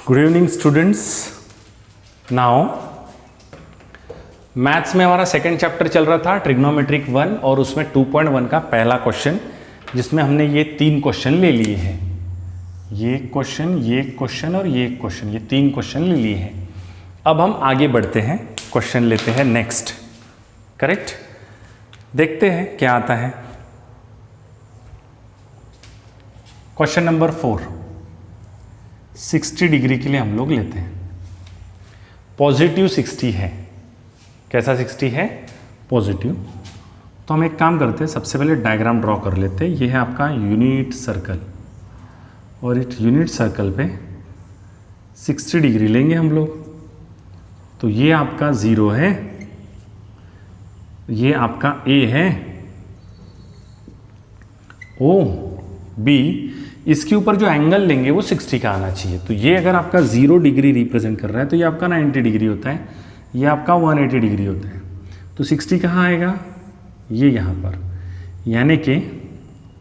Good evening students. Now maths में हमारा second chapter चल रहा था ट्रिग्नोमेट्रिक 1 और उसमें 2.1 का पहला क्वेश्चन जिसमें हमने ये 3 क्वेश्चन ले लिए हैं। ये क्वेश्चन, ये क्वेश्चन और ये क्वेश्चन, ये 3 क्वेश्चन ले लिए हैं। अब हम आगे बढ़ते हैं, क्वेश्चन लेते हैं नेक्स्ट। करेक्ट, देखते हैं क्या आता है। क्वेश्चन नंबर 4, 60 डिग्री के लिए हम लोग लेते हैं। पॉजिटिव 60 है। कैसा 60 है? पॉजिटिव। तो हम एक काम करते हैं, सबसे पहले डायग्राम ड्रॉ कर लेते हैं। ये है आपका यूनिट सर्कल और इस यूनिट सर्कल पे 60 डिग्री लेंगे हम लोग। तो ये आपका 0 है, ये आपका A है, O B, इसके ऊपर जो एंगल लेंगे वो 60 का आना चाहिए। तो ये अगर आपका 0 डिग्री रिप्रेजेंट कर रहा है तो ये आपका 90 डिग्री होता है, ये आपका 180 डिग्री होता है। तो 60 कहाँ आएगा? ये यहाँ पर, यानी कि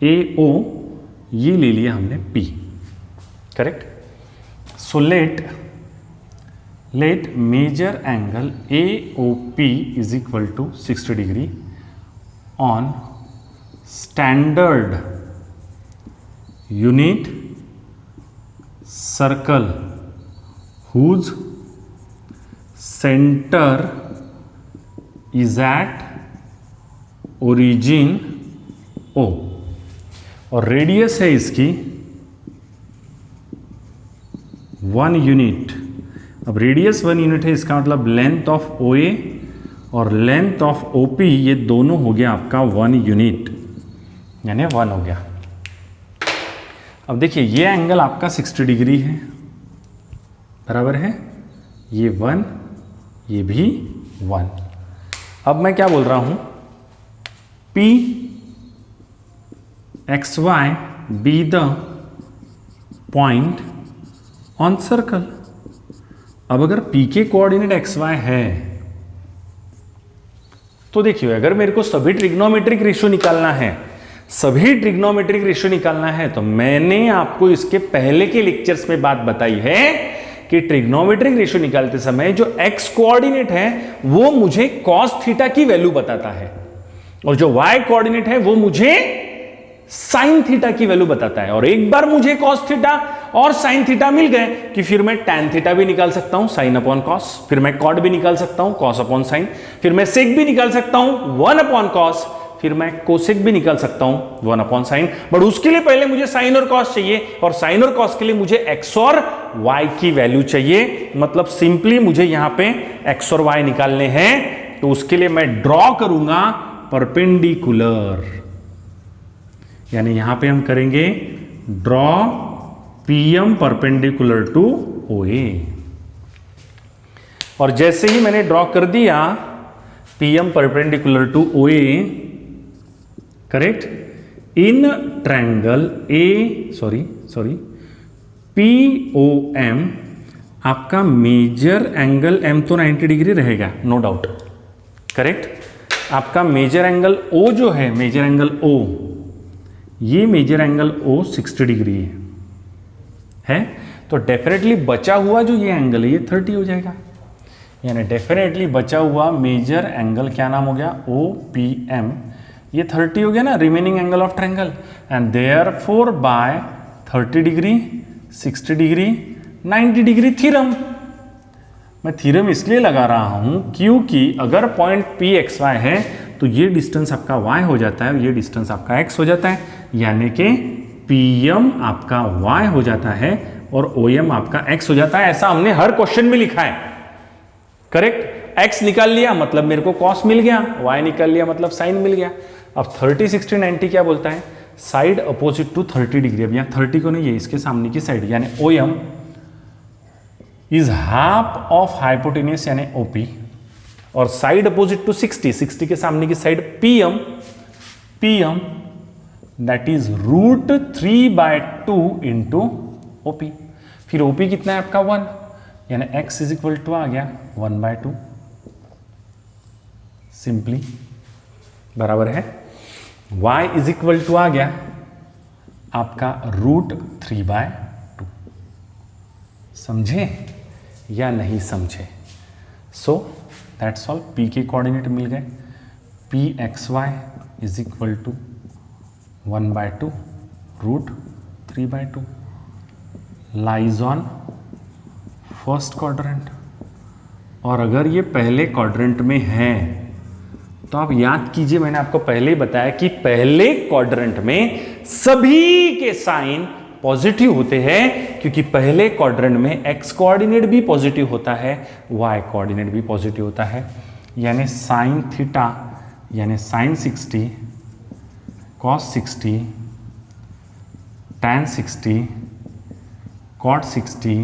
AO ये ले लिया हमने P। Correct. So let measure angle AOP is equal to 60 degree on standard unit circle whose center is at origin O और रेडियस है इसकी 1 यूनिट। अब रेडियस 1 यूनिट है, इसका मतलब लेंथ ऑफ OA और लेंथ ऑफ OP ये दोनों हो गया आपका 1 यूनिट, यानी 1 हो गया। अब देखिए ये एंगल आपका 60 डिग्री है, बराबर है, ये 1, ये भी 1। अब मैं क्या बोल रहा हूं, P XY be the point on circle। अब अगर P के कोऑर्डिनेट XY है तो देखिए, अगर मेरे को सभी ट्रिग्नोमेट्रिक रेशियो निकालना है, तो मैंने आपको इसके पहले के लेक्चर्स में बात बताई है कि ट्रिग्नोमेट्रिक रेशियो निकालते समय जो x कोऑर्डिनेट है वो मुझे cos थीटा की वैल्यू बताता है और जो y कोऑर्डिनेट है वो मुझे sin थीटा की वैल्यू बताता है। और एक बार मुझे cos थीटा और sin थीटा मिल गए कि फिर मैं tan थीटा भी निकाल सकता हूं sin अपॉन cos, फिर मैं cot भी निकाल सकता हूं cos अपॉन sin, फिर मैं sec भी निकाल सकता हूं 1 अपॉन cos, फिर मैं कोसेक भी निकाल सकता हूं 1 अपॉन साइन। बट उसके लिए पहले मुझे साइन और कॉस चाहिए, और साइन और कॉस के लिए मुझे एक्स और वाई की वैल्यू चाहिए। मतलब सिंपली मुझे यहां पे एक्स और वाई निकालने हैं, तो उसके लिए मैं ड्रॉ करूंगा परपेंडिकुलर, यानी यहां पे हम करेंगे draw PM perpendicular to OA। और जैसे ही मैंने ड्रॉ कर दिया PM perpendicular to OA, correct, in triangle POM आपका मेजर एंगल M तो 90 डिग्री रहेगा, नो डाउट। करेक्ट। आपका मेजर एंगल O जो है, मेजर एंगल O, ये मेजर एंगल O 60 डिग्री है। तो डेफिनेटली बचा हुआ जो ये एंगल है ये 30 हो जाएगा, यानी डेफिनेटली बचा हुआ मेजर एंगल क्या नाम हो गया? OPM। ये 30 हो गया ना, remaining angle of triangle. And therefore by 30 degree, 60 degree, 90 degree theorem. मैं थ्योरम इसलिए लगा रहा हूं क्योंकि अगर पॉइंट PXY है तो ये डिस्टेंस आपका Y हो जाता है और ये डिस्टेंस आपका X हो जाता है, यानी कि PM आपका Y हो जाता है और OM आपका X हो जाता है। ऐसा हमने हर क्वेश्चन में लिखा है। करेक्ट। X निकाल लिया मतलब मेरे को cos मिल गया, Y निकाल लिया मतलब sin मिल गया। अब 30, 60, 90 क्या बोलता है? Side opposite to 30 degree. अब यहाँ 30 को नहीं, है इसके सामने की साइड, यानी OM is half of hypotenuse यानी OP, और साइड अपोजिट टू 60, 60 के सामने की side PM that is √3/2 into OP। फिर OP कितना है आपका 1, यानी x इज इक्वल टू आ गया 1/2, सिंपली बराबर है। y इज इक्वल टू आ गया आपका √3/2, समझे या नहीं समझे? So that's all. पी के कोऑर्डिनेट मिल गए, P X Y is equal to 1/2 √3/2 lies on first quadrant. और अगर ये पहले क्वाड्रेंट में है तो आप याद कीजिए, मैंने आपको पहले ही बताया कि पहले क्वाड्रेंट में सभी के साइन पॉजिटिव होते हैं, क्योंकि पहले क्वाड्रेंट में एक्स कोऑर्डिनेट भी पॉजिटिव होता है, वाई कोऑर्डिनेट भी पॉजिटिव होता है। यानी साइन थीटा यानी साइन 60 कॉस 60 टैन 60 कॉट 60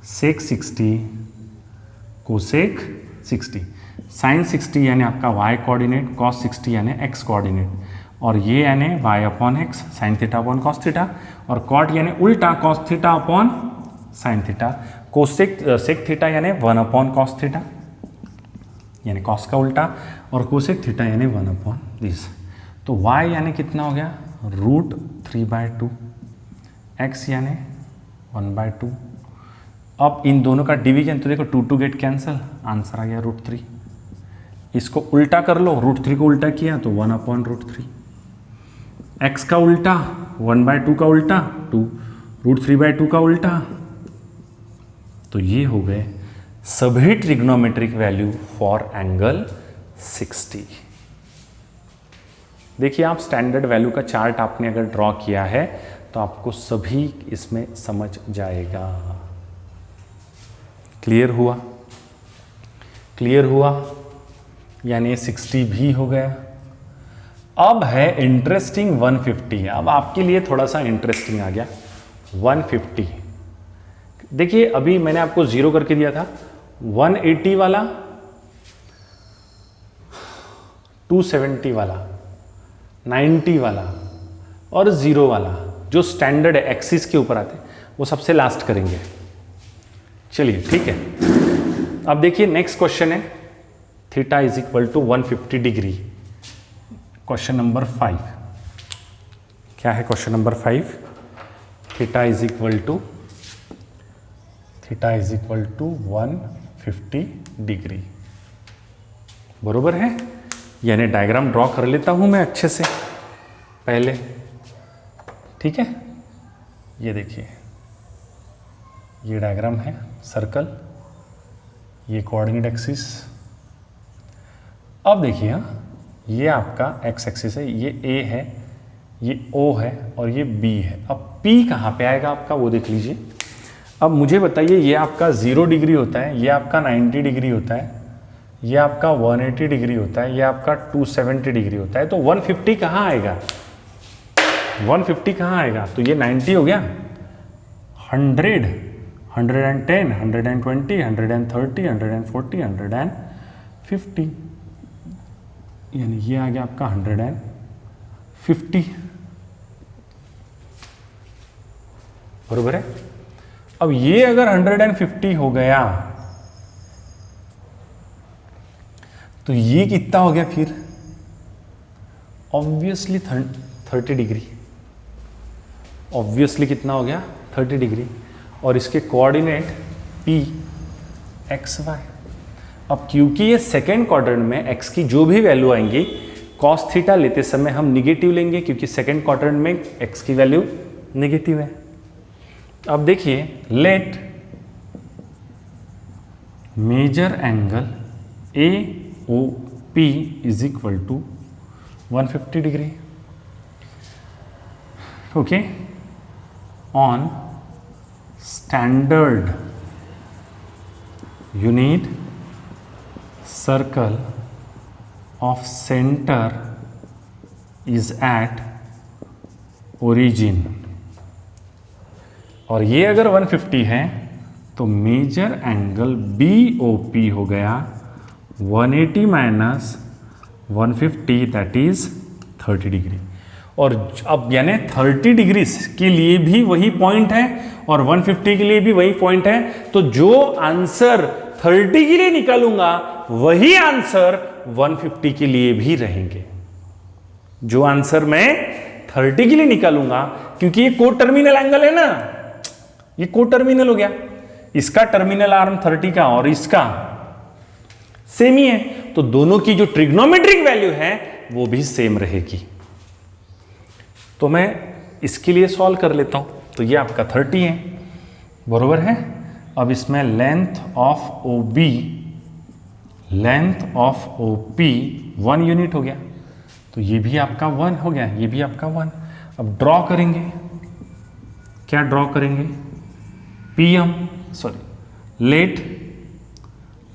सेक 60 कोसेक 60। साइन 60 यानी आपका y कोऑर्डिनेट, कॉस 60 यानी x कोऑर्डिनेट, और ये यानी y upon X sine theta upon cos theta, और कॉट यानी उल्टा cos theta upon sine theta, cosec sec theta यानी 1 अपॉन कॉस थीटा यानी कॉस का उल्टा, और कोसेक थीटा यानी 1 अपॉन दिस। तो y यानी कितना हो गया √3/2, x यानी 1/2। अब इन दोनों का डिवीजन तो देखो 2 गेट कैंसिल, आंसर आ गया √3। इसको उल्टा कर लो, √3 को उल्टा किया तो 1 अपॉन √3। x का उल्टा 1/2 का उल्टा 2, √3/2 का उल्टा, तो ये हो गए सभी ट्रिग्नोमेट्रिक वैल्यू फॉर एंगल 60। देखिए आप स्टैंडर्ड वैल्यू का चार्ट आपने अगर ड्रॉ किया है तो आपको सभी इसमें समझ जाएगा। क्लियर हुआ? क्लियर हुआ? यानी 60 भी हो गया। अब है इंटरेस्टिंग 150। अब आपके लिए थोड़ा सा इंटरेस्टिंग आ गया 150। देखिए अभी मैंने आपको 0 करके दिया था, 180 वाला, 270 वाला, 90 वाला और 0 वाला जो स्टैंडर्ड एक्सिस के ऊपर आते हैं वो सबसे लास्ट करेंगे। चलिए ठीक है। अब देखिए नेक्स्ट क्वेश्चन है theta is equal to 150 degree. Question number 5 क्या है? Question number 5, theta is equal to 150 degree. बरोबर है? यानी डायग्राम ड्रॉ कर लेता हूं मैं अच्छे से पहले, ठीक है? ये देखिए ये डायग्राम है, सर्कल, ये कोऑर्डिनेट एक्सिस। अब देखिए ये आपका एक्स एक्सिस है, ये ए है, ये ओ है और ये बी है। अब पी कहाँ पे आएगा आपका वो देख लीजिए। अब मुझे बताइए, ये आपका 0 डिग्री होता है, ये आपका 90 डिग्री होता है, ये आपका 180 डिग्री होता है, ये आपका 270 डिग्री होता है, तो 150 कहाँ आएगा? 150 कहाँ आएगा? तो ये 90 हो गया, 100, 110, 120, 130, 140, 150, यानी ये आ गया आपका 150। बरोबर है? अब ये अगर 150 हो गया तो ये कितना हो गया फिर? Obviously 30 degree. ऑब्वियसली कितना हो गया? 30 डिग्री। और इसके कोऑर्डिनेट P x y। अब क्योंकि ये सेकेंड क्वाड्रेंट में x की जो भी वैल्यू आएंगी cos थीटा लेते समय हम निगेटिव लेंगे, क्योंकि सेकेंड क्वाड्रेंट में x की वैल्यू निगेटिव है। अब देखिए, let measure angle AOP is equal to 150 degree. Okay, on standard you need circle of center is at origin। और ये अगर 150 है तो मेजर एंगल BOP हो गया 180 माइनस 150 दैट इज 30 डिग्री। और अब यानी 30 डिग्री के लिए भी वही पॉइंट है और 150 के लिए भी वही पॉइंट है, तो जो आंसर 30 के लिए निकालूंगा वही आंसर 150 के लिए भी रहेंगे। जो आंसर मैं 30 के लिए निकालूंगा, क्योंकि ये को टर्मिनल एंगल है ना, ये को टर्मिनल हो गया, इसका टर्मिनल आर्म 30 का और इसका सेम ही है, तो दोनों की जो ट्रिग्नोमेट्रिक वैल्यू है वो भी सेम रहेगी। तो मैं इसके लिए सॉल्व कर लेता हूं, तो ये आपका 30 है, बरोबर है। अब इसमें लेंथ ऑफ OP 1 यूनिट हो गया, तो ये भी आपका 1 हो गया, ये भी आपका 1। अब ड्रॉ करेंगे, क्या ड्रॉ करेंगे,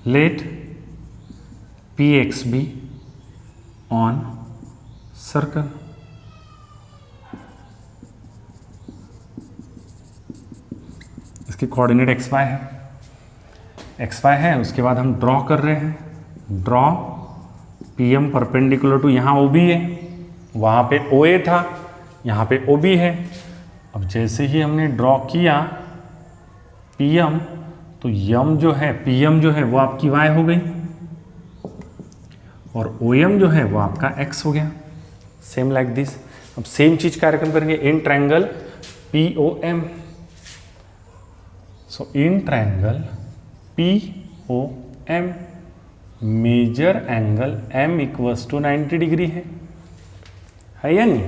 लेट PXB ऑन सर्कल। इसकी कोऑर्डिनेट XY है, उसके बाद हम ड्रॉ कर रहे हैं, ड्रॉ PM परपेंडिकुलर टू, यहाँ OB है, वहाँ पे OA था, यहाँ पे OB है। अब जैसे ही हमने ड्रॉ किया PM, तो PM जो है वो आपकी Y हो गई और OM जो है वो आपका X हो गया, सेम लाइक दिस। अब सेम चीज कार्यक्रम करेंगे in triangle POM। So in triangle POM measure angle M equals to 90 degree है या नहीं?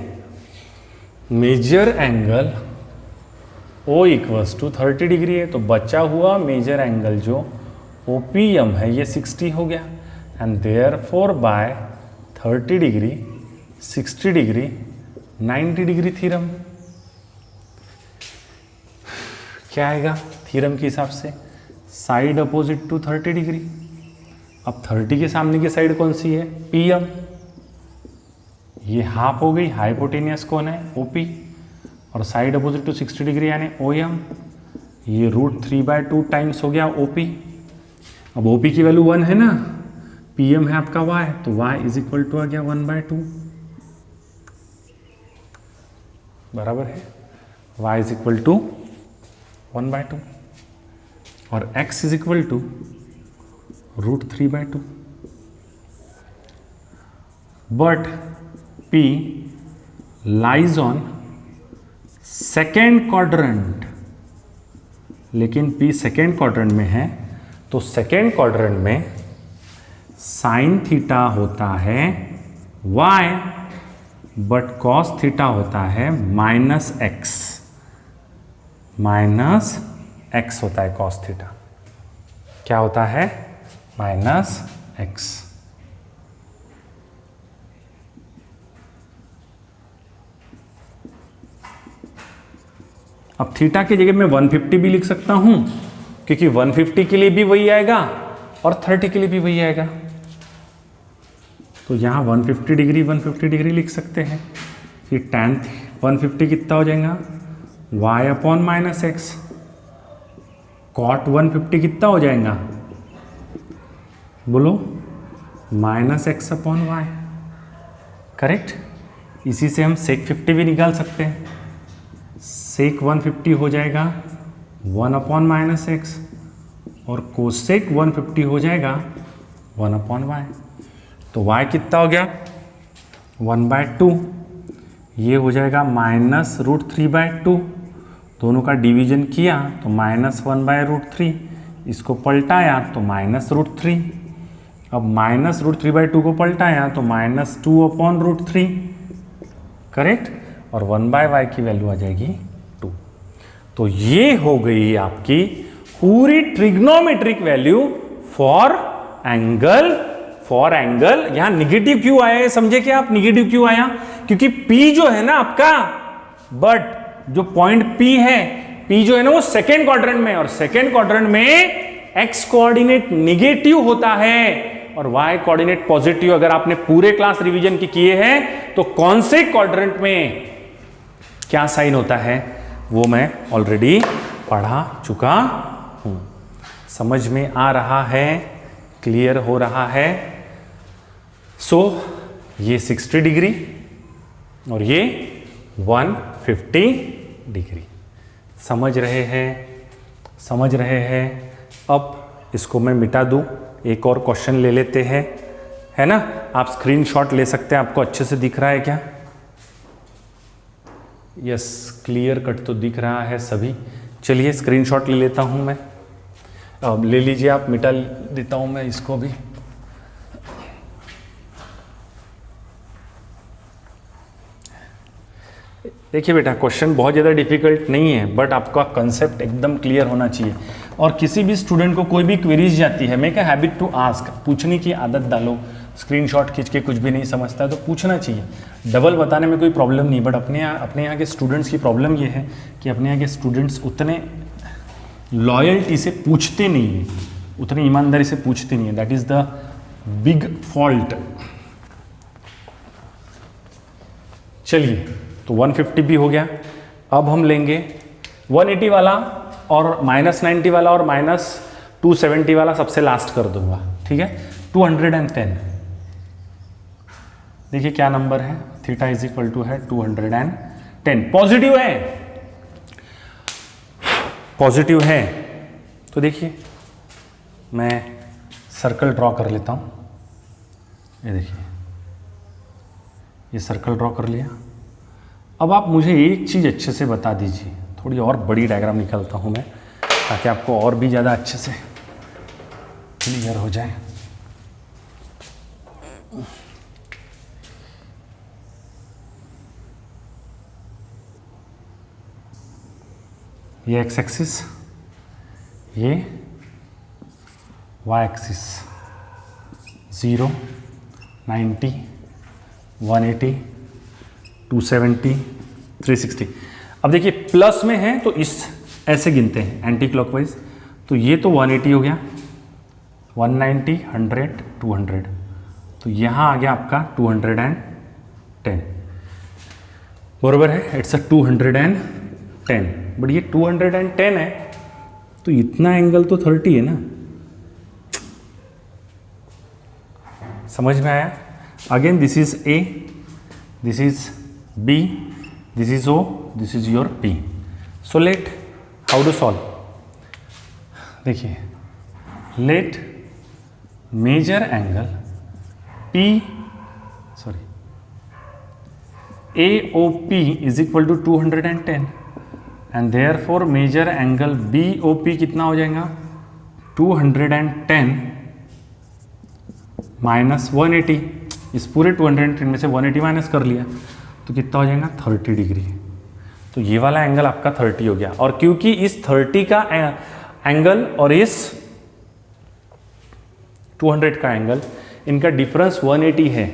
Measure angle O equals to 30 degree है, तो बचा हुआ मेजर एंगल जो OPM है ये 60 हो गया, and therefore by 30 degree 60 degree 90 degree theorem. क्या आएगा थ्योरम के हिसाब से? Side opposite to 30 degree. अब 30 के सामने की साइड कौन सी है? PM। ये हाफ हो गई, हाइपोटेनियस कौन है? OP। और साइड अपोजिट टू 60 डिग्री यानी OM। ये √3/2 टाइम्स हो गया OP। अब OP की वैल्यू 1 है ना, PM है आपका Y, तो Y इज इक्वल टू आ गया 1/2, बराबर है। Y इज इक्वल टू 1/2 और X is equal to √3/2। But P lies on second quadrant, लेकिन P सेकेंड क्वाड्रेंट में है, तो सेकेंड क्वाड्रेंट में साइन थीटा होता है Y, बट कॉस थीटा होता है -x। -x होता है कॉस थीटा। क्या होता है? -x। अब थीटा की जगह मैं 150 भी लिख सकता हूं, क्योंकि 150 के लिए भी वही आएगा और 30 के लिए भी वही आएगा। तो यहां 150 डिग्री लिख सकते हैं। फिर tan 150 कितना हो जाएगा? y upon -x। cot 150 कितना हो जाएगा? बोलो, -x अपॉन y। करेक्ट। इसी से हम sec 50 भी निकाल सकते हैं। sec 150 हो जाएगा 1 अपॉन -x और cosec 150 हो जाएगा 1 अपॉन y। तो y कितना हो गया? 1/2। ये हो जाएगा -√3/2। दोनों का डिवीजन किया तो -1/√3, इसको पलटाया तो -√3। अब -√3/2 को पलटाया तो -2 अपॉन √3, करेक्ट। और 1/y की वैल्यू आ जाएगी 2। तो ये हो गई आपकी पूरी ट्रिग्नोमेट्रिक वैल्यू फॉर एंगल। यहां निगेटिव क्यों आया है समझे क्या आप? निगेटिव क्यों आया? क्योंकि P जो है ना आपका, बट जो पॉइंट P है, P जो है ना वो सेकेंड क्वाड्रेंट में, और सेकेंड क्वाड्रेंट में x कोऑर्डिनेट निगेटिव होता है और y कोऑर्डिनेट पॉजिटिव। अगर आपने पूरे क्लास रिवीजन की किए हैं तो कौन से क्वाड्रेंट में क्या साइन होता है वो मैं ऑलरेडी पढ़ा चुका हूं। समझ में आ रहा है? क्लियर हो रहा है? सो ये 60 डिग्री और ये 150 डिग्री। समझ रहे हैं? अब इसको मैं मिटा दूं, एक और क्वेश्चन ले लेते हैं, है ना? आप स्क्रीनशॉट ले सकते हैं। आपको अच्छे से दिख रहा है क्या? यस, क्लियर कट तो दिख रहा है सभी चलिए स्क्रीनशॉट ले लेता हूँ मैं, अब ले लीजिए आप, मिटा देता हूँ मैं इसको भी। देखिए बेटा, क्वेश्चन बहुत ज़्यादा डिफिकल्ट नहीं है, बट आपका कंसेप्ट एकदम क्लियर होना चाहिए। और किसी भी स्टूडेंट को कोई भी क्वेरीज जाती है, make a habit to ask, पूछने की आदत डालो। स्क्रीनशॉट खींच के कुछ भी नहीं समझता है तो पूछना चाहिए। डबल बताने में कोई प्रॉब्लम नहीं, बट अपने यहाँ के स्टूडेंट्स की प्रॉब्लम ये है कि अपने यहाँ के स्टूडेंट्स उतने लॉयल्टी से पूछते नहीं हैं, उतनी ईमानदारी से पूछते नहीं है। That is the big fault. चलिए, तो 150 भी हो गया। अब हम लेंगे 180 वाला और -90 वाला और -270 वाला सबसे लास्ट कर दूंगा, ठीक है। 210, देखिए क्या नंबर है, थीटा इज इक्वल टू है 210। पॉजिटिव है, पॉजिटिव है। तो देखिए मैं सर्कल ड्रॉ कर लेता हूँ। ये देखिए, ये सर्कल ड्रॉ कर लिया। अब आप मुझे एक चीज़ अच्छे से बता दीजिए, थोड़ी और बड़ी डायग्राम निकालता हूँ मैं, ताकि आपको और भी ज़्यादा अच्छे से क्लियर हो जाए। ये एक्स एक्सिस, ये वाई एक्सिस, 0, 90, 180, 270, 360। अब देखिए प्लस में है तो इस ऐसे गिनते हैं एंटी क्लॉकवाइज। तो ये तो 180 हो गया, 190, 100, 200। तो यहाँ आ गया आपका 210, बराबर है। इट्स अ 210, बट ये 210 है तो इतना एंगल तो 30 है ना, समझ में आया। Again this is A, this is B, this is O, this is your P. So let how to solve. देखिए, let measure angle P, sorry, A O P is equal to 210 and therefore measure angle B O P कितना हो जाएगा, 210 minus 180। इस पूरे 210 में से 180 minus कर लिया तो कितना हो जाएगा, 30 डिग्री। तो ये वाला एंगल आपका 30 हो गया। और क्योंकि इस 30 का एंगल और इस 200 का एंगल, इनका डिफरेंस 180 है,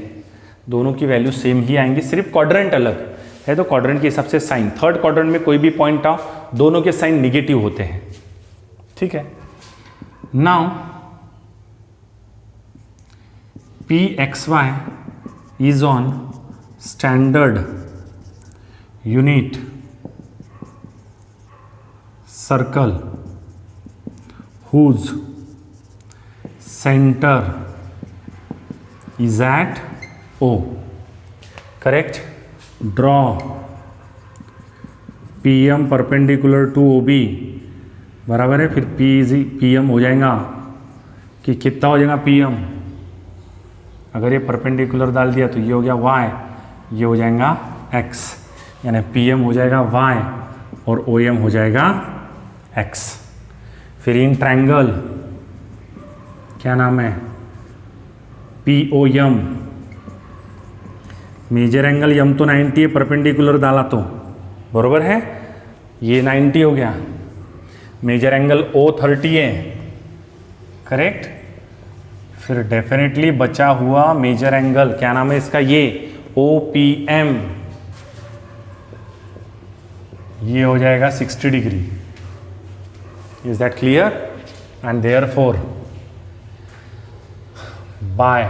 दोनों की वैल्यू सेम ही आएंगी, सिर्फ क्वाड्रेंट अलग है। तो क्वाड्रेंट के हिसाब से साइन, थर्ड क्वाड्रेंट में कोई भी पॉइंट आओ, दोनों के साइन निगेटिव होते हैं, ठीक है। Now PXY is on standard unit circle whose center is at O. Correct? Draw PM perpendicular to OB, बराबर है। फिर PM हो जाएगा कि कितना हो जाएगा PM, अगर ये परपेंडिकुलर डाल दिया तो ये हो गया y, ये हो जाएगा x, यानी PM हो जाएगा y और OM हो जाएगा x। फिर इन ट्रायंगल क्या नाम है, POM, मेजर एंगल यम तो 90 है, परपेंडिकुलर डाला तो, बरोबर है, ये 90 हो गया। मेजर एंगल O 30 है, करेक्ट। फिर डेफिनेटली बचा हुआ मेजर एंगल क्या नाम है इसका, ये OPM, ये हो जाएगा 60 degree. Is that clear? And therefore by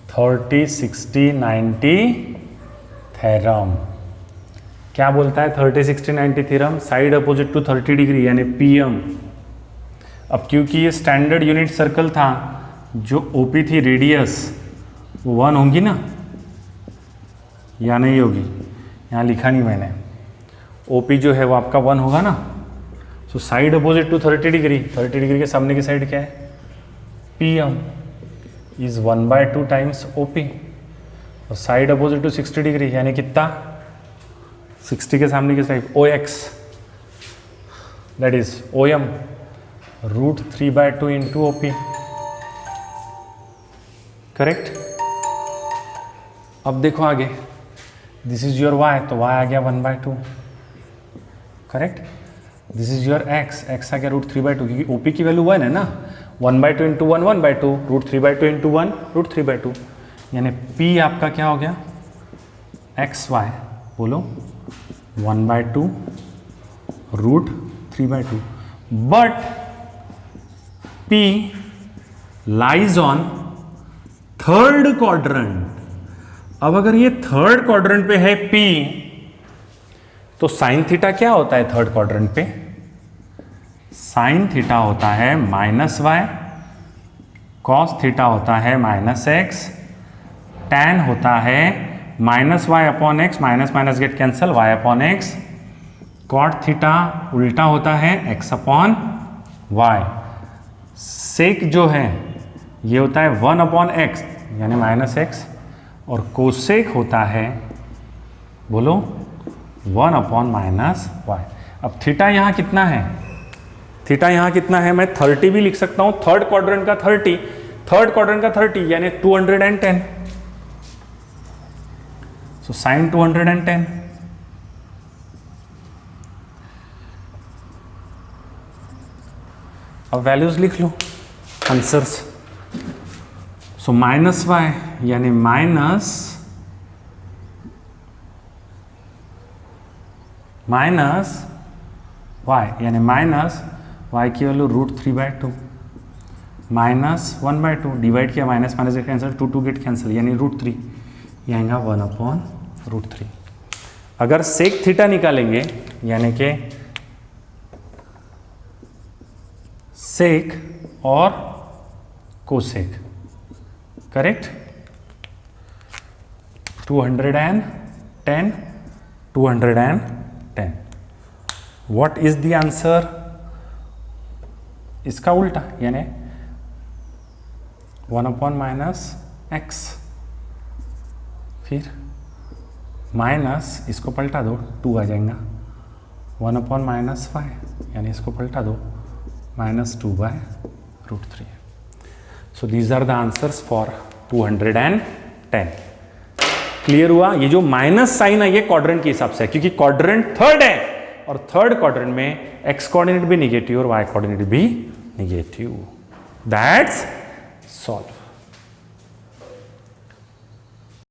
30, 60, 90 theorem, क्या बोलता है 30, 60, 90 theorem, side opposite to 30 degree यानी PM। अब क्योंकि ये स्टैंडर्ड यूनिट सर्कल था, जो OP थी रेडियस वो 1 होगी ना, या नहीं होगी, यहाँ लिखा नहीं मैंने, OP जो है वो आपका 1 होगा ना। So side opposite to 30 degree, 30 degree के सामने की साइड क्या है, PM इज 1/2 टाइम्स OP, और साइड अपोजिट टू 60 डिग्री यानी कितना, 60 के सामने की side OX, that is OM √3/2 into OP, correct. अब देखो आगे, दिस इज योर y, तो y आ गया 1/2, correct. This is your x, x आ गया √3/2, क्योंकि OP की वैल्यू 1 है ना, 1/2 इंटू 1 1/2, √3/2 इंटू 1 √3/2, यानी P आपका क्या हो गया XY, बोलो 1/2 √3/2, but P lies on third quadrant. अब अगर ये थर्ड क्वाड्रेंट पे है P, तो साइन थीटा क्या होता है थर्ड क्वाड्रेंट पे? साइन थीटा होता है -y, कॉस थीटा होता है -x, टैन होता है -y/x, minus minus get cancel, y/x, cot theta उल्टा होता है x/y, सेक जो है ये होता है 1/x यानी -x, और कोसेक होता है, बोलो 1/-y। अब थीटा यहाँ कितना है? थीटा यहाँ कितना है? मैं 30 भी लिख सकता हूँ, थर्ड क्वाड्रेंट का 30, थर्ड क्वाड्रेंट का 30 यानी 210, सो साइन 210। अब वैल्यूज लिख लो, आंसर्स। सो -y यानी माइनस y यानी माइनस y की वैल्यू √3/2 -1/2, डिवाइड किया, minus minus get cancel, 2 get cancel, यानी √3, ये आएगा 1/√3। अगर सेक थीटा निकालेंगे यानी कि सेक और cosec, correct, 210 210, what is the answer? इसका उल्टा यानी 1/-x, फिर माइनस, इसको पलटा दो, 2 आ जाएगा, 1/-y यानी इसको पलटा दो, -2/√3। So these are the answers for 210। Clear हुआ? ये जो माइनस साइन है ये क्वाड्रेंट के हिसाब से है, क्योंकि क्वाड्रेंट थर्ड है, और थर्ड क्वाड्रेंट में x कोऑर्डिनेट भी निगेटिव और y कोऑर्डिनेट भी निगेटिव। That's solve.